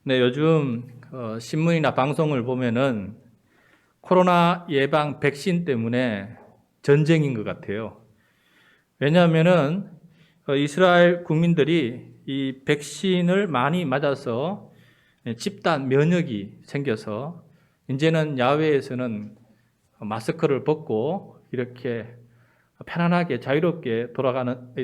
네, 요즘 신문이나 방송을 보면은 코로나 예방 백신 때문에 전쟁인 것 같아요. 왜냐하면은 이스라엘 국민들이 이 백신을 많이 맞아서 집단 면역이 생겨서 이제는 야외에서는 마스크를 벗고 이렇게 편안하게 자유롭게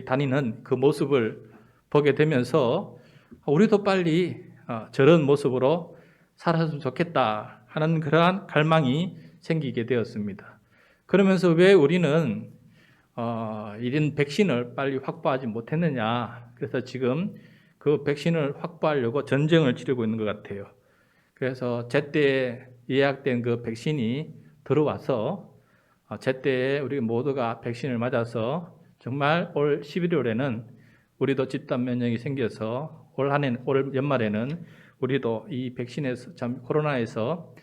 다니는 그 모습을 보게 되면서 우리도 빨리 저런 모습으로 살았으면 좋겠다 하는 그러한 갈망이 생기게 되었습니다. 그러면서 왜 우리는 이런 백신을 빨리 확보하지 못했느냐. 그래서 지금 그 백신을 확보하려고 전쟁을 치르고 있는 것 같아요. 그래서 제때 예약된 그 백신이 들어와서 제때에 우리 모두가 백신을 맞아서 정말 올 11월에는 우리도 집단 면역이 생겨서 올 연말에는 우리도 이 백신에서 코로나에서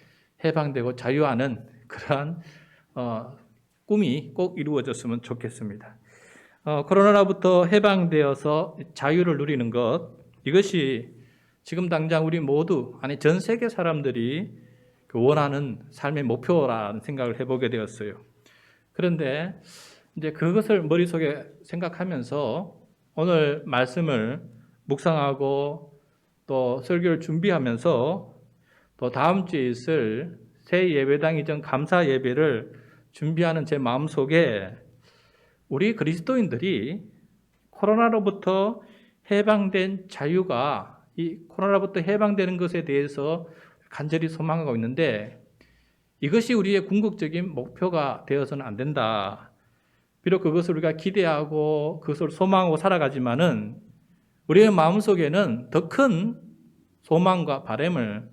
해방되고 자유하는 그러한 꿈이 꼭 이루어졌으면 좋겠습니다. 코로나로부터 해방되어서 자유를 누리는 것, 이것이 지금 당장 우리 모두, 아니 전 세계 사람들이 원하는 삶의 목표라는 생각을 해보게 되었어요. 그런데 이제 그것을 머릿속에 생각하면서 오늘 말씀을 묵상하고 또 설교를 준비하면서 또 다음 주에 있을 새 예배당 이전 감사 예배를 준비하는 제 마음속에 우리 그리스도인들이 코로나로부터 해방된 자유가 이 코로나로부터 해방되는 것에 대해서 간절히 소망하고 있는데 이것이 우리의 궁극적인 목표가 되어서는 안 된다. 비록 그것을 우리가 기대하고 그것을 소망하고 살아가지만은 우리의 마음속에는 더 큰 소망과 바람을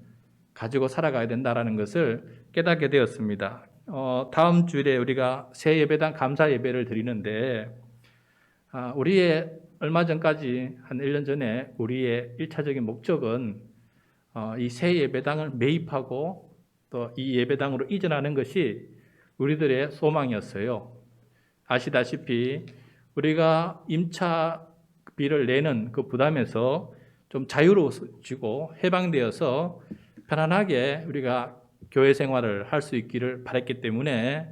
가지고 살아가야 된다는 것을 깨닫게 되었습니다. 다음 주일에 우리가 새 예배당 감사 예배를 드리는데 우리의 얼마 전까지 한 1년 전에 우리의 1차적인 목적은 이 새 예배당을 매입하고 또 이 예배당으로 이전하는 것이 우리들의 소망이었어요. 아시다시피 우리가 임차비를 내는 그 부담에서 좀 자유로워지고 해방되어서 편안하게 우리가 교회 생활을 할 수 있기를 바랐기 때문에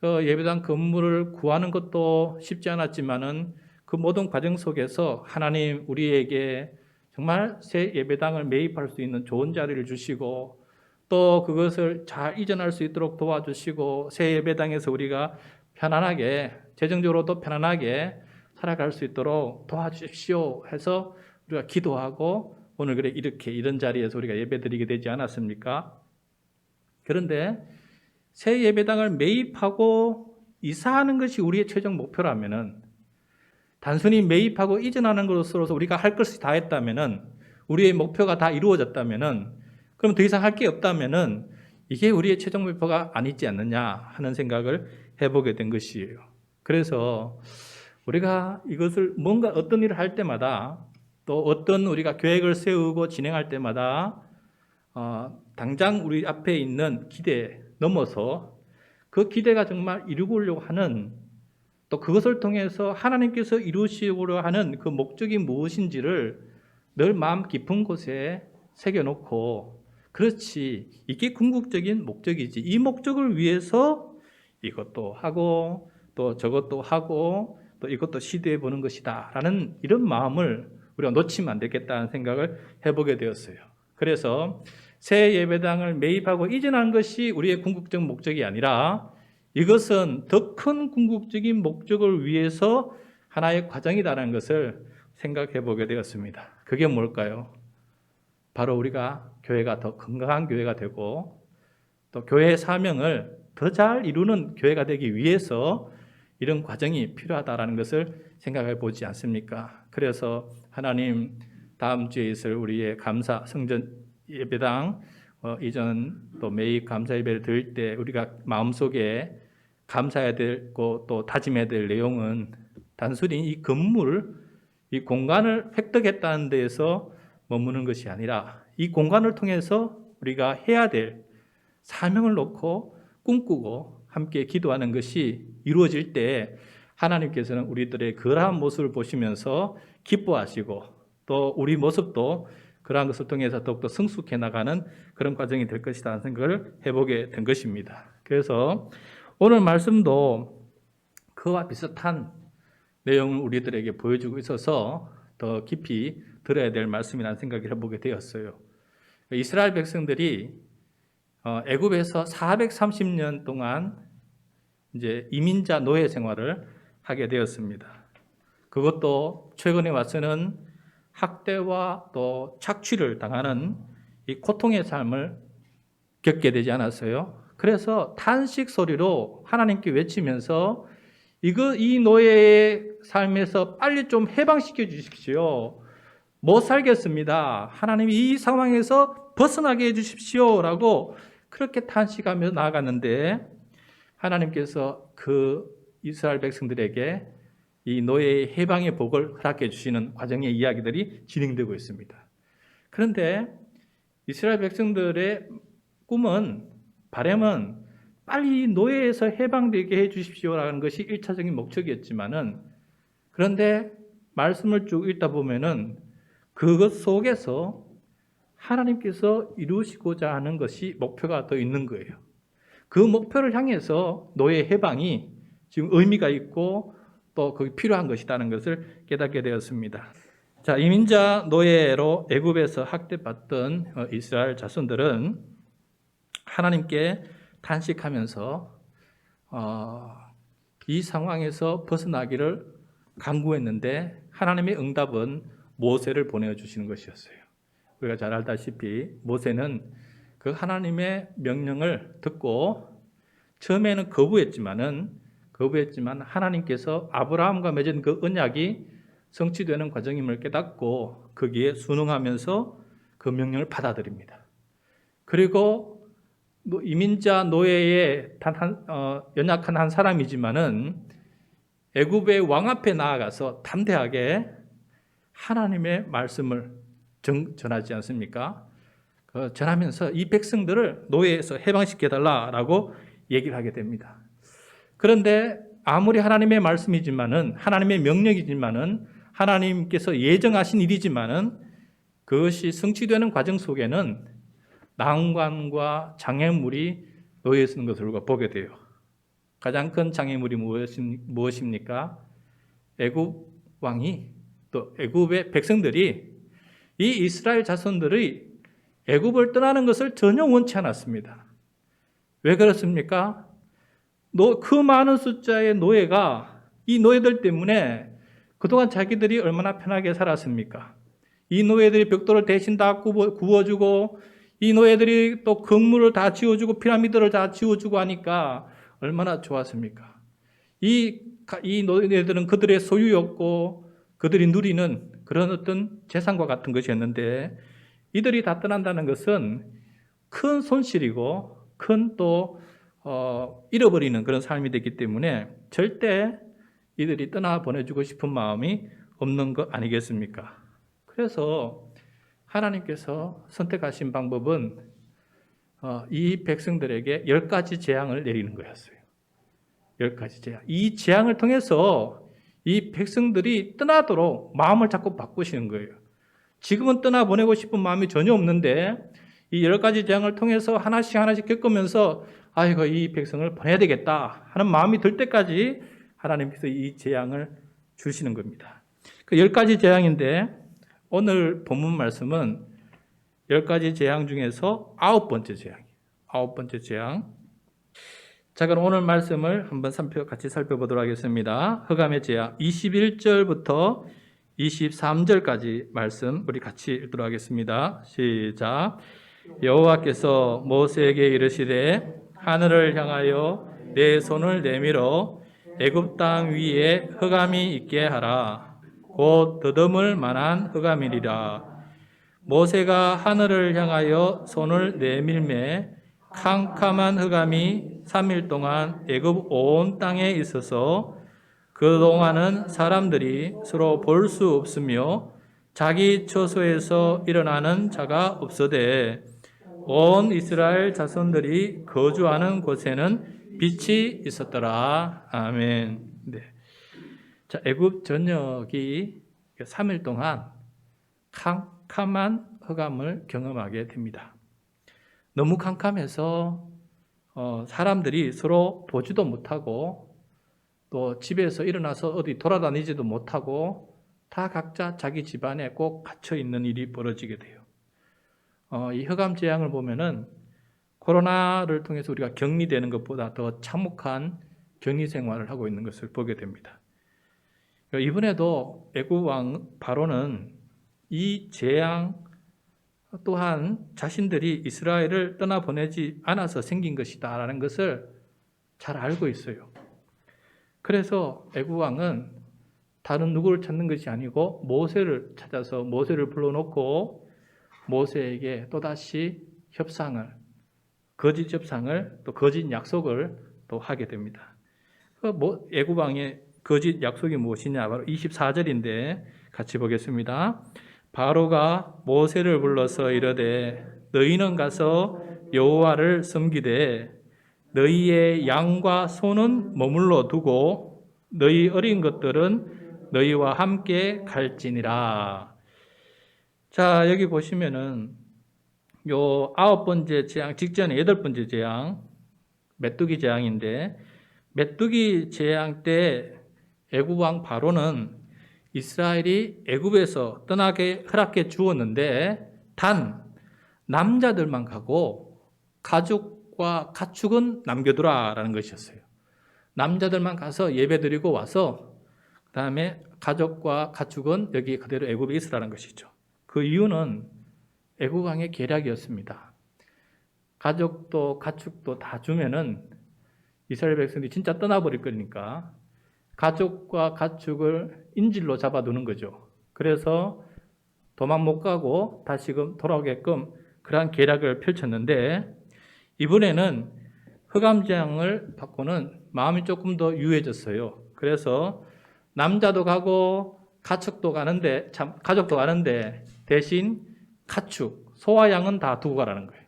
그 예배당 건물을 구하는 것도 쉽지 않았지만은 그 모든 과정 속에서 하나님 우리에게 정말 새 예배당을 매입할 수 있는 좋은 자리를 주시고 또 그것을 잘 이전할 수 있도록 도와주시고 새 예배당에서 우리가 편안하게 재정적으로도 편안하게 살아갈 수 있도록 도와주십시오 해서 우리가 기도하고 오늘 그래 이렇게 이런 자리에서 우리가 예배드리게 되지 않았습니까? 그런데 새 예배당을 매입하고 이사하는 것이 우리의 최종 목표라면은 단순히 매입하고 이전하는 것으로서 우리가 할 것이 다 했다면은 우리의 목표가 다 이루어졌다면은 그럼 더 이상 할 게 없다면은 이게 우리의 최종 목표가 아니지 않느냐 하는 생각을 해보게 된 것이에요. 그래서 우리가 이것을 뭔가 어떤 일을 할 때마다 또 어떤 우리가 계획을 세우고 진행할 때마다 당장 우리 앞에 있는 기대 넘어서 그 기대가 정말 이루려고 하는 또 그것을 통해서 하나님께서 이루시려고 하는 그 목적이 무엇인지를 늘 마음 깊은 곳에 새겨놓고 그렇지 이게 궁극적인 목적이지 이 목적을 위해서 이것도 하고 또 저것도 하고 또 이것도 시도해 보는 것이다 라는 이런 마음을 우리가 놓치면 안 되겠다는 생각을 해보게 되었어요. 그래서 새 예배당을 매입하고 이전한 것이 우리의 궁극적 목적이 아니라 이것은 더 큰 궁극적인 목적을 위해서 하나의 과정이다라는 것을 생각해 보게 되었습니다. 그게 뭘까요? 바로 우리가 교회가 더 건강한 교회가 되고 또 교회의 사명을 더 잘 이루는 교회가 되기 위해서 이런 과정이 필요하다는 것을 생각해 보지 않습니까? 그래서 하나님 다음 주에 있을 우리의 감사 성전 예배당 이전 또 매입 감사 예배를 드릴 때 우리가 마음속에 감사해야 되고 또 다짐해야 될 내용은 단순히 이 건물, 이 공간을 획득했다는 데에서 머무는 것이 아니라 이 공간을 통해서 우리가 해야 될 사명을 놓고 꿈꾸고 함께 기도하는 것이 이루어질 때 하나님께서는 우리들의 그러한 모습을 보시면서 기뻐하시고 또 우리 모습도 그러한 것을 통해서 더욱더 성숙해 나가는 그런 과정이 될 것이라는 생각을 해보게 된 것입니다. 그래서 오늘 말씀도 그와 비슷한 내용을 우리들에게 보여주고 있어서 더 깊이 들어야 될 말씀이라는 생각을 해보게 되었어요. 이스라엘 백성들이 애굽에서 430년 동안 이제 이민자 노예 생활을 하게 되었습니다. 그것도 최근에 와서는 학대와 또 착취를 당하는 이 고통의 삶을 겪게 되지 않았어요. 그래서 탄식 소리로 하나님께 외치면서 이 노예의 삶에서 빨리 좀 해방시켜 주십시오. 못 살겠습니다. 하나님 이 상황에서 벗어나게 해주십시오. 라고 그렇게 탄식하며 나아갔는데 하나님께서 그 이스라엘 백성들에게 이 노예의 해방의 복을 허락해 주시는 과정의 이야기들이 진행되고 있습니다. 그런데 이스라엘 백성들의 바람은 빨리 노예에서 해방되게 해 주십시오라는 것이 1차적인 목적이었지만은 그런데 말씀을 쭉 읽다 보면은 그것 속에서 하나님께서 이루시고자 하는 것이 목표가 더 있는 거예요. 그 목표를 향해서 노예 해방이 지금 의미가 있고 또 그게 필요한 것이라는 것을 깨닫게 되었습니다. 자, 이민자 노예로 애굽에서 학대받던 이스라엘 자손들은 하나님께 탄식하면서 이 상황에서 벗어나기를 간구했는데 하나님의 응답은 모세를 보내주시는 것이었어요. 우리가 잘 알다시피 모세는 그 하나님의 명령을 듣고 처음에는 거부했지만 하나님께서 아브라함과 맺은 그 언약이 성취되는 과정임을 깨닫고 거기에 순응하면서 그 명령을 받아들입니다. 그리고 이민자 노예의 연약한 한 사람이지만은 애굽의 왕 앞에 나아가서 담대하게 하나님의 말씀을 전하지 않습니까? 전하면서 이 백성들을 노예에서 해방시켜달라라고 얘기를 하게 됩니다. 그런데 아무리 하나님의 말씀이지만은 하나님의 명령이지만은 하나님께서 예정하신 일이지만은 그것이 성취되는 과정 속에는 난관과 장애물이 놓여 있는 것을 보게 돼요. 가장 큰 장애물이 무엇입니까? 애굽 왕이 또 애굽의 백성들이 이 이스라엘 자손들이 애굽을 떠나는 것을 전혀 원치 않았습니다. 왜 그렇습니까? 그 많은 숫자의 노예가 이 노예들 때문에 그동안 자기들이 얼마나 편하게 살았습니까? 이 노예들이 벽돌을 대신 다 구워주고 이 노예들이 또 건물을 다 지어주고 피라미드를 다 지어주고 하니까 얼마나 좋았습니까? 이 노예들은 그들의 소유였고 그들이 누리는 그런 어떤 재산과 같은 것이었는데 이들이 다 떠난다는 것은 큰 손실이고 큰 또 잃어버리는 그런 삶이 됐기 때문에 절대 이들이 떠나보내주고 싶은 마음이 없는 것 아니겠습니까? 그래서 하나님께서 선택하신 방법은 이 백성들에게 10가지 재앙을 내리는 거였어요. 10가지 재앙. 이 재앙을 통해서 이 백성들이 떠나도록 마음을 자꾸 바꾸시는 거예요. 지금은 떠나보내고 싶은 마음이 전혀 없는데 이 10가지 재앙을 통해서 하나씩 겪으면서 아이고 이 백성을 보내야 되겠다 하는 마음이 들 때까지 하나님께서 이 재앙을 주시는 겁니다. 그 10가지 재앙인데 오늘 본문 말씀은 10가지 재앙 중에서 9번째 재앙이에요. 9번째 재앙. 자, 그럼 오늘 말씀을 한번 같이 살펴보도록 하겠습니다. 흑암의 재앙 21절부터 23절까지 말씀 우리 같이 읽도록 하겠습니다. 시작. 여호와께서 모세에게 이르시되 하늘을 향하여 내 손을 내밀어 애굽 땅 위에 흑암이 있게 하라. 곧 더듬을 만한 흑암이리라. 모세가 하늘을 향하여 손을 내밀매 캄캄한 흑암이 3일 동안 애굽 온 땅에 있어서 그동안은 사람들이 서로 볼 수 없으며 자기 처소에서 일어나는 자가 없으되 온 이스라엘 자손들이 거주하는 곳에는 빛이 있었더라. 아멘. 네. 자, 애굽 전역이 3일 동안 캄캄한 흑암을 경험하게 됩니다. 너무 캄캄해서 사람들이 서로 보지도 못하고 또 집에서 일어나서 어디 돌아다니지도 못하고 다 각자 자기 집안에 꼭 갇혀 있는 일이 벌어지게 돼요. 이 흑암 재앙을 보면은 코로나를 통해서 우리가 격리되는 것보다 더 참혹한 격리 생활을 하고 있는 것을 보게 됩니다. 이번에도 애굽 왕 바로는 이 재앙 또한 자신들이 이스라엘을 떠나보내지 않아서 생긴 것이다라는 것을 잘 알고 있어요. 그래서 애굽 왕은 다른 누구를 찾는 것이 아니고 모세를 찾아서 모세를 불러놓고 모세에게 또다시 거짓 협상을 또 거짓 약속을 또 하게 됩니다. 애굽 왕의 거짓 약속이 무엇이냐? 바로 24절인데 같이 보겠습니다. 바로가 모세를 불러서 이르되 너희는 가서 여호와를 섬기되 너희의 양과 소는 머물러 두고 너희 어린 것들은 너희와 함께 갈지니라. 자, 여기 보시면은 요 9번째 재앙 직전에 8번째 재앙 메뚜기 재앙인데, 메뚜기 재앙 때 애굽 왕 바로는 이스라엘이 애굽에서 떠나게 허락해 주었는데 단 남자들만 가고 가족과 가축은 남겨두라라는 것이었어요. 남자들만 가서 예배드리고 와서 그 다음에 가족과 가축은 여기 그대로 애굽에 있으라는 것이죠. 그 이유는 애굽 왕의 계략이었습니다. 가족도 가축도 다 주면은 이스라엘 백성들이 진짜 떠나버릴 거니까 가족과 가축을 인질로 잡아두는 거죠. 그래서 도망 못 가고 다시금 돌아오게끔 그러한 계략을 펼쳤는데, 이번에는 흑암재앙을 받고는 마음이 조금 더 유해졌어요. 그래서 남자도 가고 가축도 가는데 가족도 가는데 대신 가축, 소와 양은 다 두고 가라는 거예요.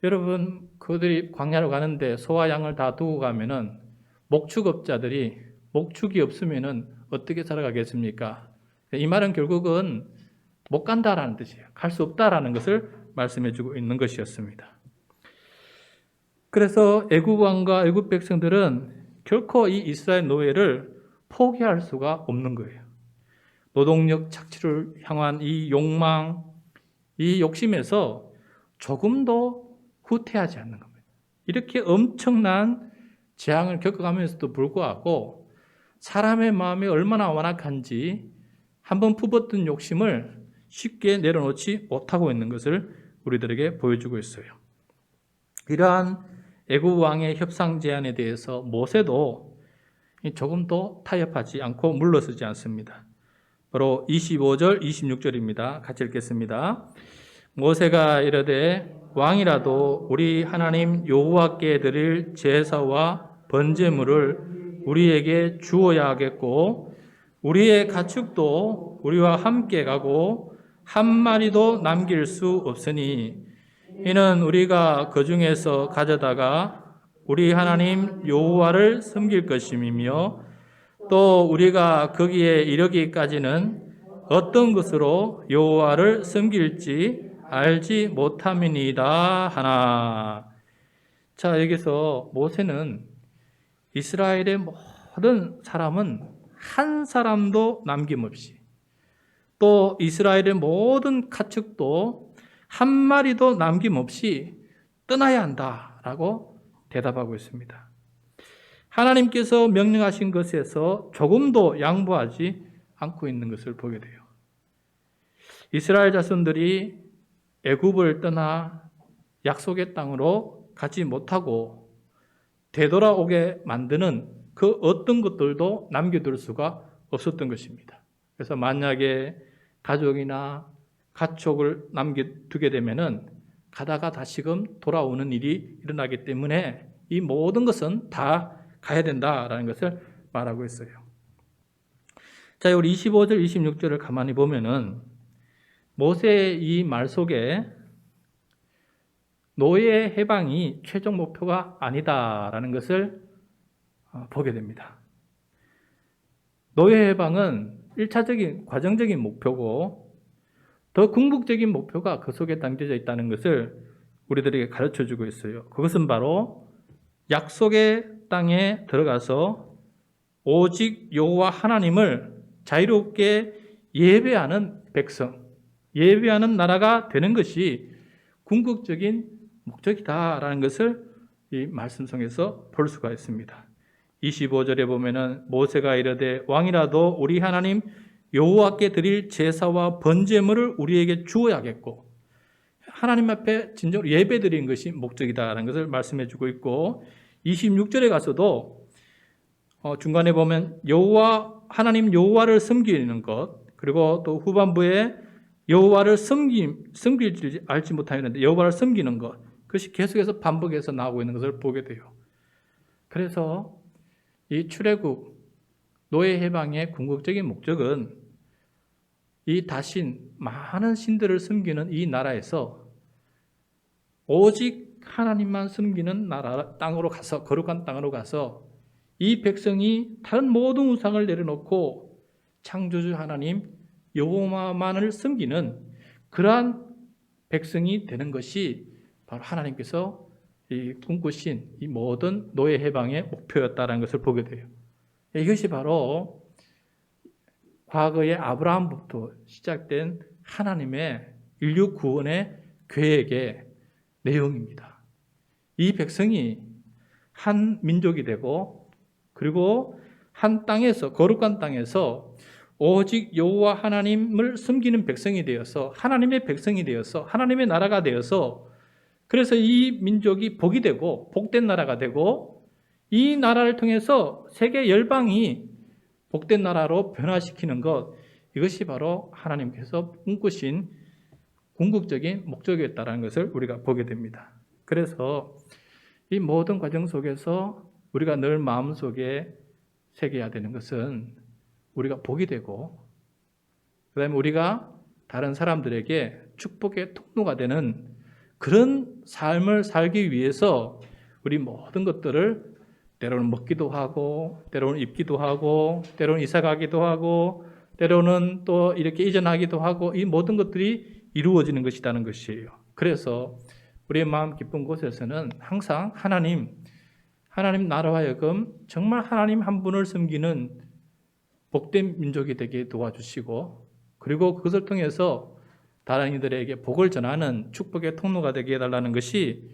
여러분, 그들이 광야로 가는데 소와 양을 다 두고 가면은 목축업자들이 목축이 없으면은 어떻게 살아가겠습니까? 이 말은 결국은 못 간다라는 뜻이에요. 갈 수 없다라는 것을 말씀해주고 있는 것이었습니다. 그래서 애굽 왕과 애굽 백성들은 결코 이 이스라엘 노예를 포기할 수가 없는 거예요. 노동력 착취를 향한 이 욕망, 이 욕심에서 조금도 후퇴하지 않는 겁니다. 이렇게 엄청난 재앙을 겪어가면서도 불구하고 사람의 마음이 얼마나 완악한지 한번 품었던 욕심을 쉽게 내려놓지 못하고 있는 것을 우리들에게 보여주고 있어요. 이러한 애굽 왕의 협상 제안에 대해서 모세도 조금도 타협하지 않고 물러서지 않습니다. 바로 25절, 26절입니다. 같이 읽겠습니다. 모세가 이르되 왕이라도 우리 하나님 여호와께 드릴 제사와 번제물을 우리에게 주어야 하겠고 우리의 가축도 우리와 함께 가고 한 마리도 남길 수 없으니 이는 우리가 그 중에서 가져다가 우리 하나님 여호와를 섬길 것임이며 또 우리가 거기에 이르기까지는 어떤 것으로 여호와를 섬길지 알지 못함이니이다 하나. 자, 여기서 모세는 이스라엘의 모든 사람은 한 사람도 남김없이, 또 이스라엘의 모든 가축도 한 마리도 남김없이 떠나야 한다라고 대답하고 있습니다. 하나님께서 명령하신 것에서 조금도 양보하지 않고 있는 것을 보게 돼요. 이스라엘 자손들이 애굽을 떠나 약속의 땅으로 가지 못하고 되돌아오게 만드는 그 어떤 것들도 남겨둘 수가 없었던 것입니다. 그래서 만약에 가족이나 가축을 남겨두게 되면은 가다가 다시금 돌아오는 일이 일어나기 때문에 이 모든 것은 다 가야 된다라는 것을 말하고 있어요. 자, 우리 25절, 26절을 가만히 보면은 모세의 이 말 속에 노예 해방이 최종 목표가 아니다라는 것을 보게 됩니다. 노예 해방은 1차적인 과정적인 목표고 더 궁극적인 목표가 그 속에 담겨져 있다는 것을 우리들에게 가르쳐주고 있어요. 그것은 바로 약속의 땅에 들어가서 오직 여호와 하나님을 자유롭게 예배하는 백성, 예배하는 나라가 되는 것이 궁극적인 목적이다라는 것을 이 말씀 속에서 볼 수가 있습니다. 25절에 보면은 모세가 이르되 왕이라도 우리 하나님 여호와께 드릴 제사와 번제물을 우리에게 주어야겠고, 하나님 앞에 진정으로 예배드리는 것이 목적이다라는 것을 말씀해 주고 있고, 26절에 가서도 중간에 보면 여호와 하나님 여호와를 섬기는 것, 그리고 또 후반부에 여호와를 섬길 줄 알지 못하였는데 여호와를 섬기는 것, 그것이 계속해서 반복해서 나오고 있는 것을 보게 돼요. 그래서 이 출애굽 노예 해방의 궁극적인 목적은 이 다신 많은 신들을 섬기는 이 나라에서 오직 하나님만 섬기는 나라 땅으로 가서, 거룩한 땅으로 가서 이 백성이 다른 모든 우상을 내려놓고 창조주 하나님 여호와만을 섬기는 그러한 백성이 되는 것이 바로 하나님께서 이 꿈꾸신 이 모든 노예 해방의 목표였다는 것을 보게 돼요. 이것이 바로 과거의 아브라함부터 시작된 하나님의 인류 구원의 계획의 내용입니다. 이 백성이 한 민족이 되고, 그리고 한 땅에서, 거룩한 땅에서 오직 여호와 하나님을 섬기는 백성이 되어서, 하나님의 백성이 되어서, 하나님의 나라가 되어서, 그래서 이 민족이 복이 되고 복된 나라가 되고, 이 나라를 통해서 세계 열방이 복된 나라로 변화시키는 것, 이것이 바로 하나님께서 꿈꾸신 궁극적인 목적이었다는 것을 우리가 보게 됩니다. 그래서 이 모든 과정 속에서 우리가 늘 마음속에 새겨야 되는 것은 우리가 복이 되고, 그 다음에 우리가 다른 사람들에게 축복의 통로가 되는 그런 삶을 살기 위해서 우리 모든 것들을 때로는 먹기도 하고, 때로는 입기도 하고, 때로는 이사 가기도 하고, 때로는 또 이렇게 이전하기도 하고, 이 모든 것들이 이루어지는 것이라는 것이에요. 그래서 우리의 마음 깊은 곳에서는 항상 하나님 나라와 하여금 정말 하나님 한 분을 섬기는 복된 민족이 되게 도와주시고, 그리고 그것을 통해서 다른 이들에게 복을 전하는 축복의 통로가 되게 해달라는 것이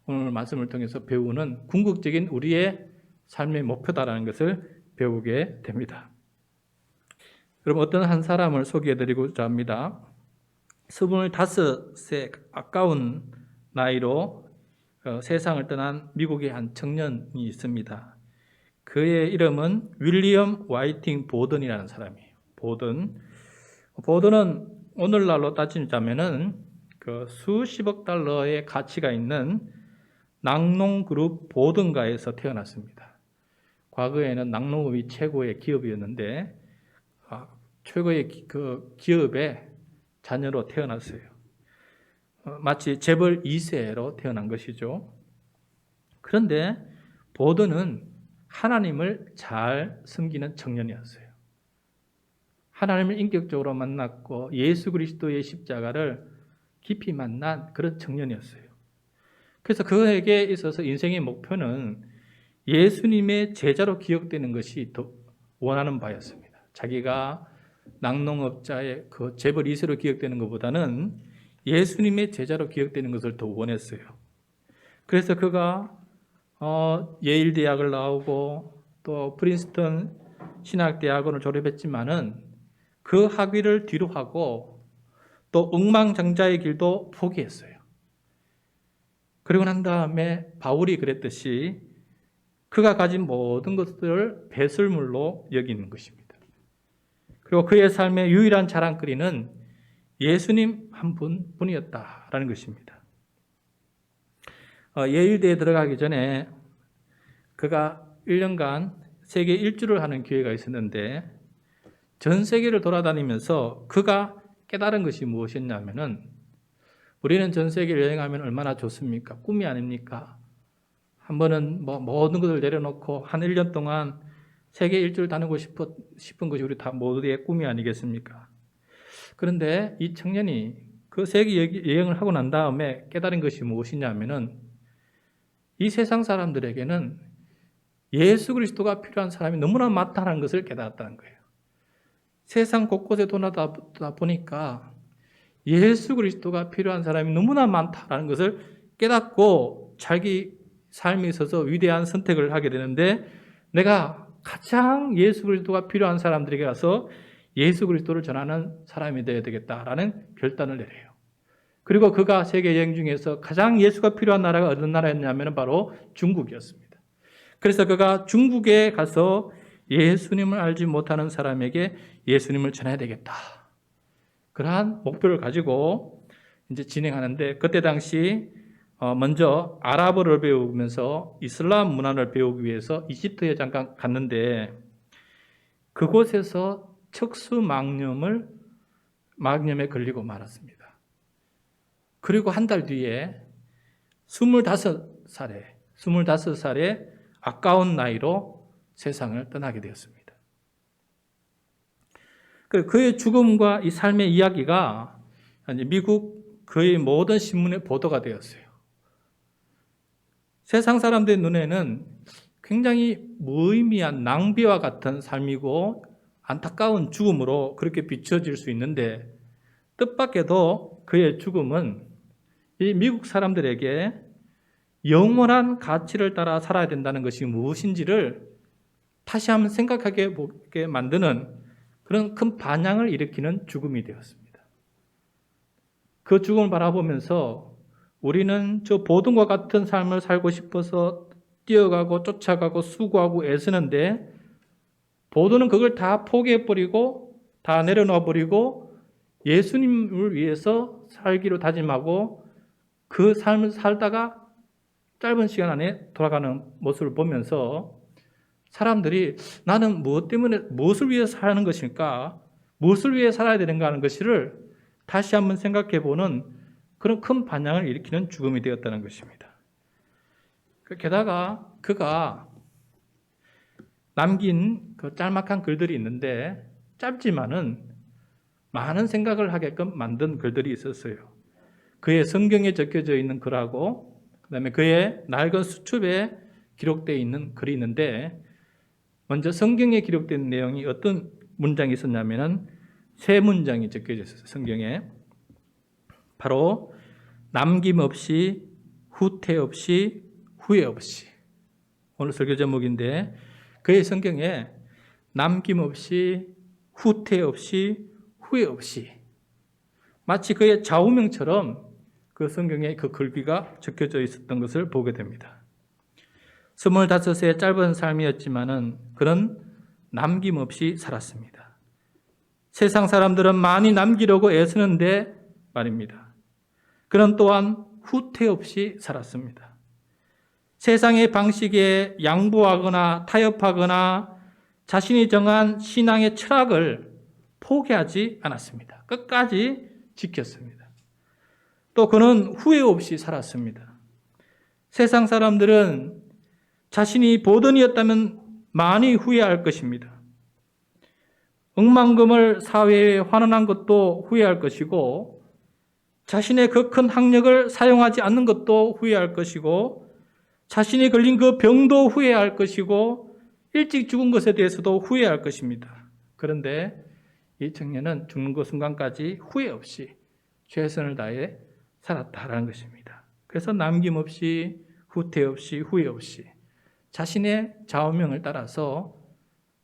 오늘 말씀을 통해서 배우는 궁극적인 우리의 삶의 목표다라는 것을 배우게 됩니다. 그럼 어떤 한 사람을 소개해드리고자 합니다. 25세 아까운 나이로 세상을 떠난 미국의 한 청년이 있습니다. 그의 이름은 윌리엄 와이팅 보든이라는 사람이에요. 보든은 오늘날로 따지자면은 그 수십억 달러의 가치가 있는 낙농그룹 보든가에서 태어났습니다. 과거에는 낙농업이 최고의 기업이었는데 최고의 그 기업의 자녀로 태어났어요. 마치 재벌 2세로 태어난 것이죠. 그런데 보든은 하나님을 잘 섬기는 청년이었어요. 하나님을 인격적으로 만났고 예수 그리스도의 십자가를 깊이 만난 그런 청년이었어요. 그래서 그에게 있어서 인생의 목표는 예수님의 제자로 기억되는 것이 더 원하는 바였습니다. 자기가 낙농업자의 그 재벌 2세로 기억되는 것보다는 예수님의 제자로 기억되는 것을 더 원했어요. 그래서 그가 예일 대학을 나오고 또 프린스턴 신학대학원을 졸업했지만은 그 학위를 뒤로 하고 또 엉망장자의 길도 포기했어요. 그리고 난 다음에 바울이 그랬듯이 그가 가진 모든 것들을 배설물로 여기는 것입니다. 그리고 그의 삶의 유일한 자랑거리는 예수님 한 분뿐이었다라는 것입니다. 예일대에 들어가기 전에 그가 1년간 세계 일주를 하는 기회가 있었는데 전 세계를 돌아다니면서 그가 깨달은 것이 무엇이었냐면은, 우리는 전 세계를 여행하면 얼마나 좋습니까? 꿈이 아닙니까? 한 번은 모든 것을 내려놓고 한 1년 동안 세계 일주를 다니고 싶은 것이 우리 다 모두의 꿈이 아니겠습니까? 그런데 이 청년이 그 세계 여행을 하고 난 다음에 깨달은 것이 무엇이냐면은 이 세상 사람들에게는 예수 그리스도가 필요한 사람이 너무나 많다는 것을 깨달았다는 거예요. 세상 곳곳에 돌아다니다 보니까 예수 그리스도가 필요한 사람이 너무나 많다는 것을 깨닫고 자기 삶에 있어서 위대한 선택을 하게 되는데, 내가 가장 예수 그리스도가 필요한 사람들에게 가서 예수 그리스도를 전하는 사람이 되어야 되겠다라는 결단을 내려요. 그리고 그가 세계 여행 중에서 가장 예수가 필요한 나라가 어떤 나라였냐면 바로 중국이었습니다. 그래서 그가 중국에 가서 예수님을 알지 못하는 사람에게 예수님을 전해야 되겠다, 그러한 목표를 가지고 이제 진행하는데, 그때 당시 먼저 아랍어를 배우면서 이슬람 문화를 배우기 위해서 이집트에 잠깐 갔는데, 그곳에서 척수막염에 걸리고 말았습니다. 그리고 한 달 뒤에 25살에 아까운 나이로 세상을 떠나게 되었습니다. 그의 죽음과 이 삶의 이야기가 미국 거의 모든 신문에 보도가 되었어요. 세상 사람들의 눈에는 굉장히 무의미한 낭비와 같은 삶이고 안타까운 죽음으로 그렇게 비춰질 수 있는데, 뜻밖에도 그의 죽음은 이 미국 사람들에게 영원한 가치를 따라 살아야 된다는 것이 무엇인지를 다시 한번 생각하게 보게 만드는 그런 큰 반향을 일으키는 죽음이 되었습니다. 그 죽음을 바라보면서 우리는 저 보든과 같은 삶을 살고 싶어서 뛰어가고 쫓아가고 수고하고 애쓰는데, 보든은 그걸 다 포기해버리고 다 내려놔버리고 예수님을 위해서 살기로 다짐하고 그 삶을 살다가 짧은 시간 안에 돌아가는 모습을 보면서 사람들이 나는 무엇 때문에, 무엇을 위해서 사는 것일까, 무엇을 위해 살아야 되는가 하는 것을 다시 한번 생각해 보는 그런 큰 반향을 일으키는 죽음이 되었다는 것입니다. 게다가 그가 남긴 그 짤막한 글들이 있는데, 짧지만은 많은 생각을 하게끔 만든 글들이 있었어요. 그의 성경에 적혀져 있는 글하고 그다음에 그의 낡은 수첩에 기록되어 있는 글이 있는데, 먼저 성경에 기록된 내용이 어떤 문장이 있었냐면은 세 문장이 적혀져 있었어요. 성경에 바로 남김없이, 후퇴 없이, 후회 없이. 오늘 설교 제목인데, 그의 성경에 남김없이, 후퇴 없이, 후회 없이, 마치 그의 좌우명처럼 그 성경에 그 글귀가 적혀져 있었던 것을 보게 됩니다. 25세의 짧은 삶이었지만은 그는 남김없이 살았습니다. 세상 사람들은 많이 남기려고 애쓰는데 말입니다. 그는 또한 후퇴 없이 살았습니다. 세상의 방식에 양보하거나 타협하거나 자신이 정한 신앙의 철학을 포기하지 않았습니다. 끝까지 지켰습니다. 또 그는 후회 없이 살았습니다. 세상 사람들은 자신이 보든이었다면 많이 후회할 것입니다. 억만금을 사회에 환원한 것도 후회할 것이고, 자신의 그 큰 학력을 사용하지 않는 것도 후회할 것이고, 자신이 걸린 그 병도 후회할 것이고, 일찍 죽은 것에 대해서도 후회할 것입니다. 그런데 이 청년은 죽는 그 순간까지 후회 없이 최선을 다해 살았다라는 것입니다. 그래서 남김없이, 후퇴 없이, 후회 없이 자신의 좌우명을 따라서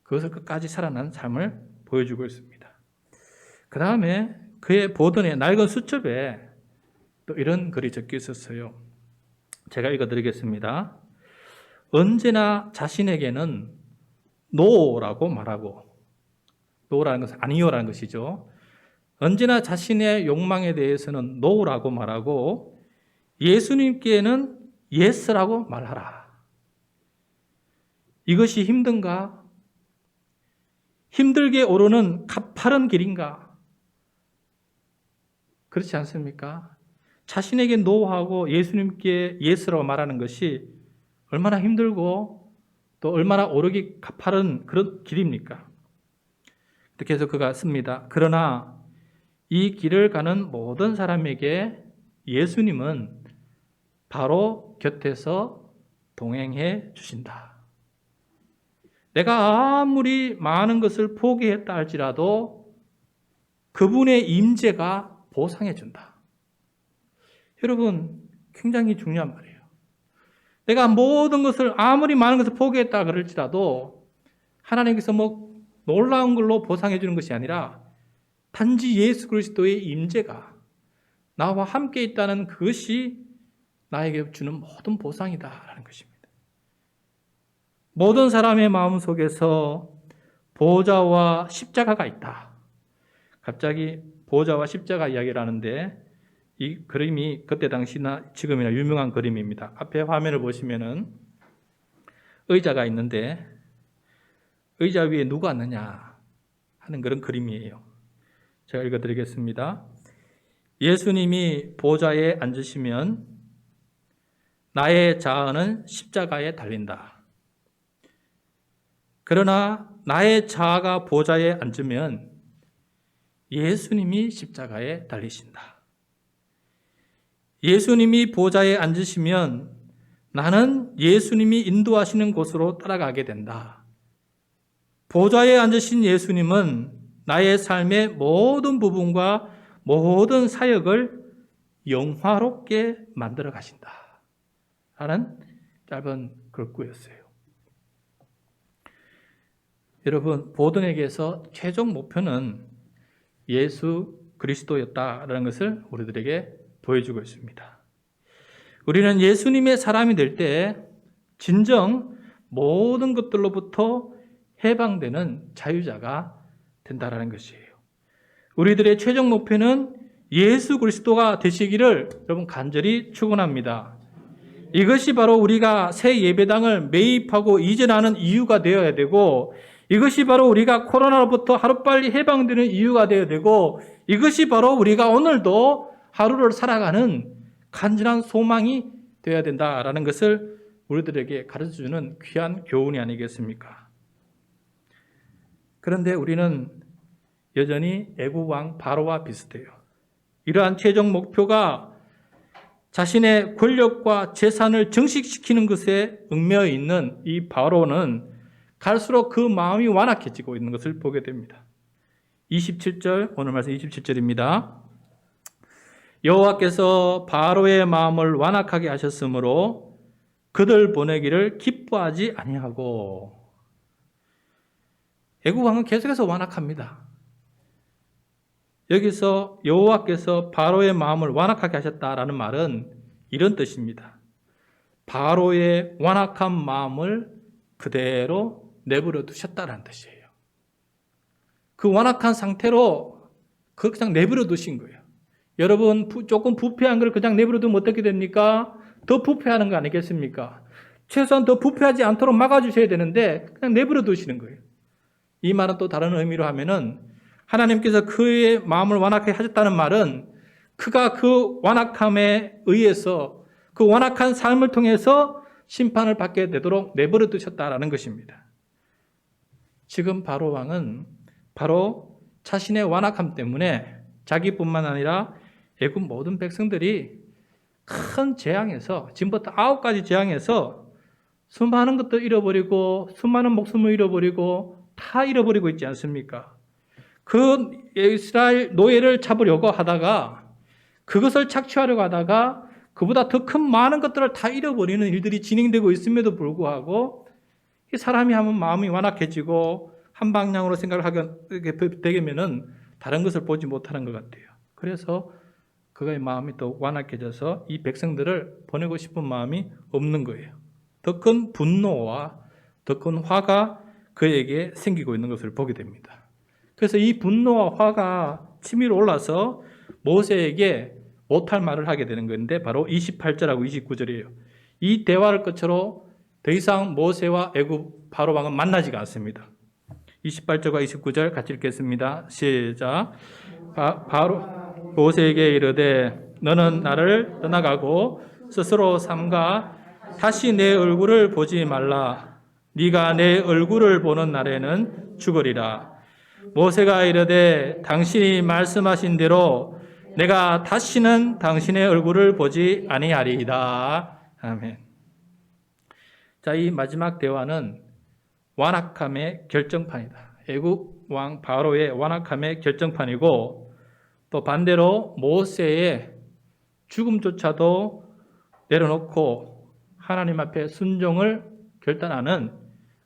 그것을 끝까지 살아난 삶을 보여주고 있습니다. 그 다음에 그의 보던의 낡은 수첩에 또 이런 글이 적혀 있었어요. 제가 읽어드리겠습니다. 언제나 자신에게는 노라고 말하고, 노라는 것은 아니요라는 것이죠. 언제나 자신의 욕망에 대해서는 노라고 말하고, 예수님께는 예스라고 말하라. 이것이 힘든가? 힘들게 오르는 가파른 길인가? 그렇지 않습니까? 자신에게 노하고 예수님께 예스라고 말하는 것이 얼마나 힘들고 또 얼마나 오르기 가파른 그런 길입니까? 그래서 그가 씁니다. 그러나 이 길을 가는 모든 사람에게 예수님은 바로 곁에서 동행해 주신다. 내가 아무리 많은 것을 포기했다 할지라도 그분의 임재가 보상해 준다. 여러분, 굉장히 중요한 말이에요. 내가 모든 것을 아무리 많은 것을 포기했다 그럴지라도 하나님께서 놀라운 걸로 보상해 주는 것이 아니라 단지 예수 그리스도의 임재가 나와 함께 있다는 그것이 나에게 주는 모든 보상이다라는 것입니다. 모든 사람의 마음속에서 보좌와 십자가가 있다. 갑자기 보좌와 십자가 이야기를 하는데 이 그림이 그때 당시나 지금이나 유명한 그림입니다. 앞에 화면을 보시면은 의자가 있는데 의자 위에 누가 앉느냐 하는 그런 그림이에요. 제가 읽어드리겠습니다. 예수님이 보좌에 앉으시면 나의 자아는 십자가에 달린다. 그러나 나의 자아가 보좌에 앉으면 예수님이 십자가에 달리신다. 예수님이 보좌에 앉으시면 나는 예수님이 인도하시는 곳으로 따라가게 된다. 보좌에 앉으신 예수님은 나의 삶의 모든 부분과 모든 사역을 영화롭게 만들어 가신다. 라는 짧은 글귀였어요. 여러분, 보든에게서 최종 목표는 예수 그리스도였다라는 것을 우리들에게 보여주고 있습니다. 우리는 예수님의 사람이 될 때 진정 모든 것들로부터 해방되는 자유자가 된다라는 것이에요. 우리들의 최종 목표는 예수 그리스도가 되시기를 여러분 간절히 축원합니다. 이것이 바로 우리가 새 예배당을 매입하고 이전하는 이유가 되어야 되고, 이것이 바로 우리가 코로나로부터 하루빨리 해방되는 이유가 되어야 되고, 이것이 바로 우리가 오늘도 하루를 살아가는 간절한 소망이 되어야 된다라는 것을 우리들에게 가르쳐주는 귀한 교훈이 아니겠습니까? 그런데 우리는 여전히 애국 왕 바로와 비슷해요. 이러한 최종 목표가 자신의 권력과 재산을 정식시키는 것에 얽매여 있는 이 바로는 갈수록 그 마음이 완악해지고 있는 것을 보게 됩니다. 27절, 오늘 말씀 27절입니다. 여호와께서 바로의 마음을 완악하게 하셨으므로 그들 보내기를 기뻐하지 아니하고. 애국 왕은 계속해서 완악합니다. 여기서 여호와께서 바로의 마음을 완악하게 하셨다라는 말은 이런 뜻입니다. 바로의 완악한 마음을 그대로 내버려 두셨다라는 뜻이에요. 그 완악한 상태로 그냥 내버려 두신 거예요. 여러분, 조금 부패한 걸 그냥 내버려 두면 어떻게 됩니까? 더 부패하는 거 아니겠습니까? 최소한 더 부패하지 않도록 막아주셔야 되는데 그냥 내버려 두시는 거예요. 이 말은 또 다른 의미로 하면은 하나님께서 그의 마음을 완악하게 하셨다는 말은 그가 그 완악함에 의해서 그 완악한 삶을 통해서 심판을 받게 되도록 내버려 두셨다라는 것입니다. 지금 바로 왕은 바로 자신의 완악함 때문에 자기뿐만 아니라 애굽 모든 백성들이 큰 재앙에서, 지금부터 9가지 재앙에서 수많은 것도 잃어버리고 수많은 목숨을 잃어버리고 다 잃어버리고 있지 않습니까? 그 이스라엘 노예를 잡으려고 하다가, 그것을 착취하려고 하다가 그보다 더 큰 많은 것들을 다 잃어버리는 일들이 진행되고 있음에도 불구하고 이 사람이 하면 마음이 완악해지고 한 방향으로 생각을 하게 되면은 다른 것을 보지 못하는 것 같아요. 그래서 그의 마음이 더 완악해져서 이 백성들을 보내고 싶은 마음이 없는 거예요. 더 큰 분노와 더 큰 화가 그에게 생기고 있는 것을 보게 됩니다. 그래서 이 분노와 화가 치밀어 올라서 모세에게 못할 말을 하게 되는 건데 바로 28절하고 29절이에요. 이 대화를 끝으로 더 이상 모세와 애굽 바로 왕은 만나지가 않습니다. 28절과 29절 같이 읽겠습니다. 시작. 바로 모세에게 이르되 너는 나를 떠나가고 스스로 삼가 다시 내 얼굴을 보지 말라. 네가 내 얼굴을 보는 날에는 죽으리라. 모세가 이르되 당신이 말씀하신 대로 내가 다시는 당신의 얼굴을 보지 아니하리이다. 아멘. 자, 이 마지막 대화는 완악함의 결정판이다. 애굽 왕 바로의 완악함의 결정판이고, 또 반대로 모세의 죽음조차도 내려놓고 하나님 앞에 순종을 결단하는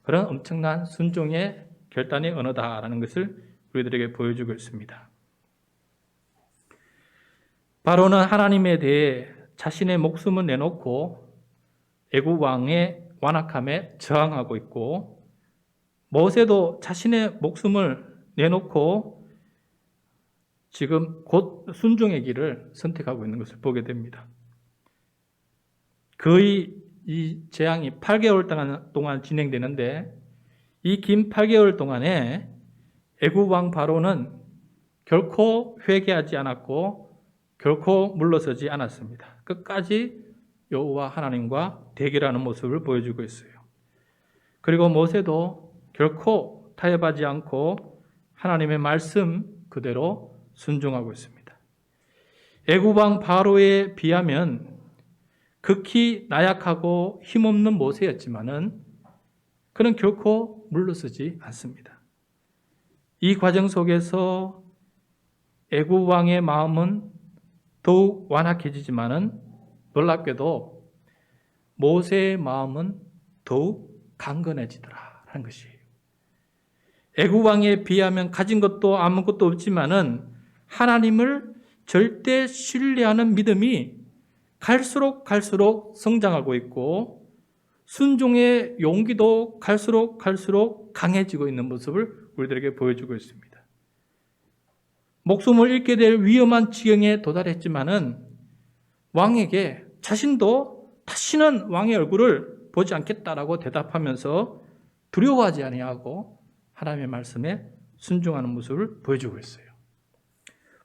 그런 엄청난 순종의 결단이 언어다라는 것을 우리들에게 보여주고 있습니다. 바로는 하나님에 대해 자신의 목숨을 내놓고 애굽 왕의 완악함에 저항하고 있고, 모세도 자신의 목숨을 내놓고 지금 곧 순종의 길을 선택하고 있는 것을 보게 됩니다. 거의 이 재앙이 8개월 동안 진행되는데, 이 긴 8개월 동안에 애굽 왕 바로는 결코 회개하지 않았고 결코 물러서지 않았습니다. 끝까지 여호와 하나님과 대결하는 모습을 보여주고 있어요. 그리고 모세도 결코 타협하지 않고 하나님의 말씀 그대로 순종하고 있습니다. 애굽 왕 바로에 비하면 극히 나약하고 힘없는 모세였지만은 그는 결코 물러서지 않습니다. 이 과정 속에서 애굽 왕의 마음은 더욱 완악해지지만은 놀랍게도 모세의 마음은 더욱 강건해지더라라는 것이에요. 애굽 왕에 비하면 가진 것도 아무것도 없지만은 하나님을 절대 신뢰하는 믿음이 갈수록 성장하고 있고, 순종의 용기도 갈수록 강해지고 있는 모습을 우리들에게 보여주고 있습니다. 목숨을 잃게 될 위험한 지경에 도달했지만은 왕에게 자신도 다시는 왕의 얼굴을 보지 않겠다라고 대답하면서 두려워하지 아니하고 하나님의 말씀에 순종하는 모습을 보여주고 있어요.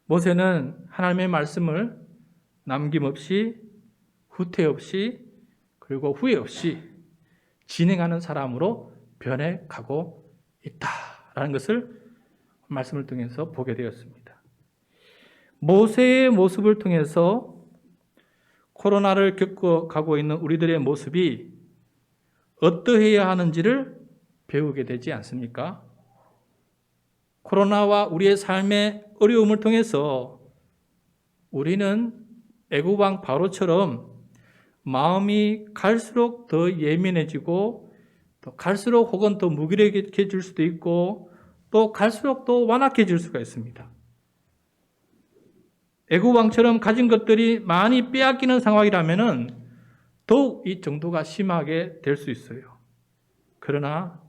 모세는 하나님의 말씀을 남김없이, 후퇴 없이, 그리고 후회 없이 진행하는 사람으로 변해가고 있다라는 것을 말씀을 통해서 보게 되었습니다. 모세의 모습을 통해서 코로나를 겪어가고 있는 우리들의 모습이 어떠해야 하는지를 배우게 되지 않습니까? 코로나와 우리의 삶의 어려움을 통해서 우리는 애굽 왕 바로처럼 마음이 갈수록 더 예민해지고, 또 갈수록 혹은 더 무기력해질 수도 있고, 또 갈수록 더 완악해질 수가 있습니다. 애굽 왕처럼 가진 것들이 많이 빼앗기는 상황이라면은 더욱 이 정도가 심하게 될 수 있어요. 그러나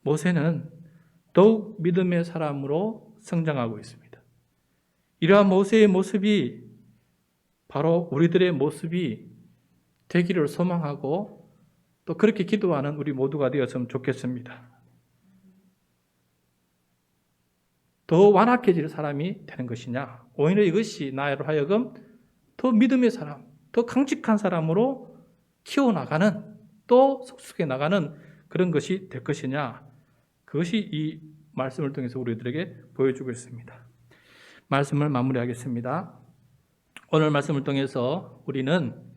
모세는 더욱 믿음의 사람으로 성장하고 있습니다. 이러한 모세의 모습이 바로 우리들의 모습이 되기를 소망하고, 또 그렇게 기도하는 우리 모두가 되었으면 좋겠습니다. 더 완악해질 사람이 되는 것이냐, 오히려 이것이 나로 하여금 더 믿음의 사람, 더 강직한 사람으로 키워나가는, 또 성숙해 나가는 그런 것이 될 것이냐, 그것이 이 말씀을 통해서 우리들에게 보여주고 있습니다. 말씀을 마무리하겠습니다. 오늘 말씀을 통해서 우리는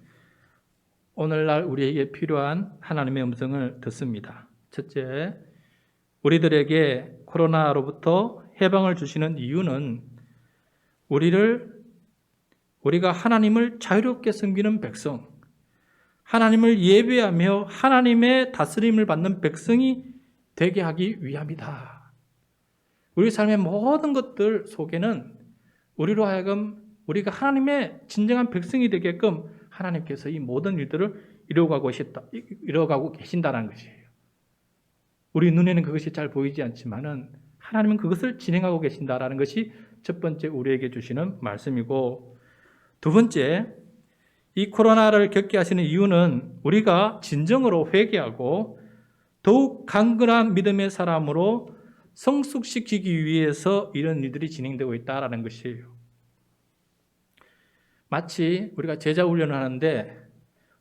오늘날 우리에게 필요한 하나님의 음성을 듣습니다. 첫째, 우리들에게 코로나로부터 해방을 주시는 이유는 우리가 하나님을 자유롭게 섬기는 백성, 하나님을 예배하며 하나님의 다스림을 받는 백성이 되게 하기 위함이다. 우리 삶의 모든 것들 속에는 우리로 하여금 우리가 하나님의 진정한 백성이 되게끔 하나님께서 이 모든 일들을 이루어가고 계신다는 것이에요. 우리 눈에는 그것이 잘 보이지 않지만은 하나님은 그것을 진행하고 계신다라는 것이 첫 번째 우리에게 주시는 말씀이고, 두 번째, 이 코로나를 겪게 하시는 이유는 우리가 진정으로 회개하고 더욱 강건한 믿음의 사람으로 성숙시키기 위해서 이런 일들이 진행되고 있다라는 것이에요. 마치 우리가 제자 훈련을 하는데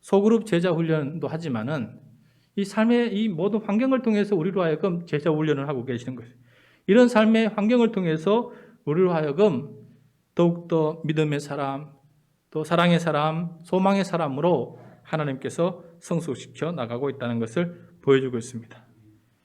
소그룹 제자 훈련도 하지만은 이 삶의 이 모든 환경을 통해서 우리로 하여금 제자 훈련을 하고 계시는 것이에요. 이런 삶의 환경을 통해서 우리로 하여금 더욱더 믿음의 사람, 또 사랑의 사람, 소망의 사람으로 하나님께서 성숙시켜 나가고 있다는 것을 보여주고 있습니다.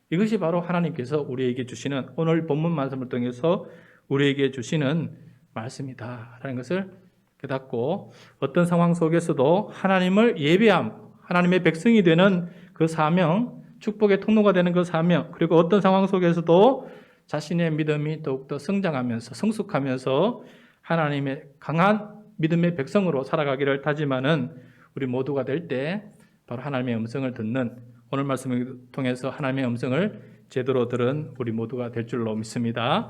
이것이 바로 하나님께서 우리에게 주시는, 오늘 본문 말씀을 통해서 우리에게 주시는 말씀이다라는 것을 깨닫고, 어떤 상황 속에서도 하나님을 예배함, 하나님의 백성이 되는 그 사명, 축복의 통로가 되는 그 사명, 그리고 어떤 상황 속에서도 자신의 믿음이 더욱더 성장하면서 성숙하면서 하나님의 강한 믿음의 백성으로 살아가기를 다짐하는 우리 모두가 될 때 바로 하나님의 음성을 듣는, 오늘 말씀을 통해서 하나님의 음성을 제대로 들은 우리 모두가 될 줄로 믿습니다.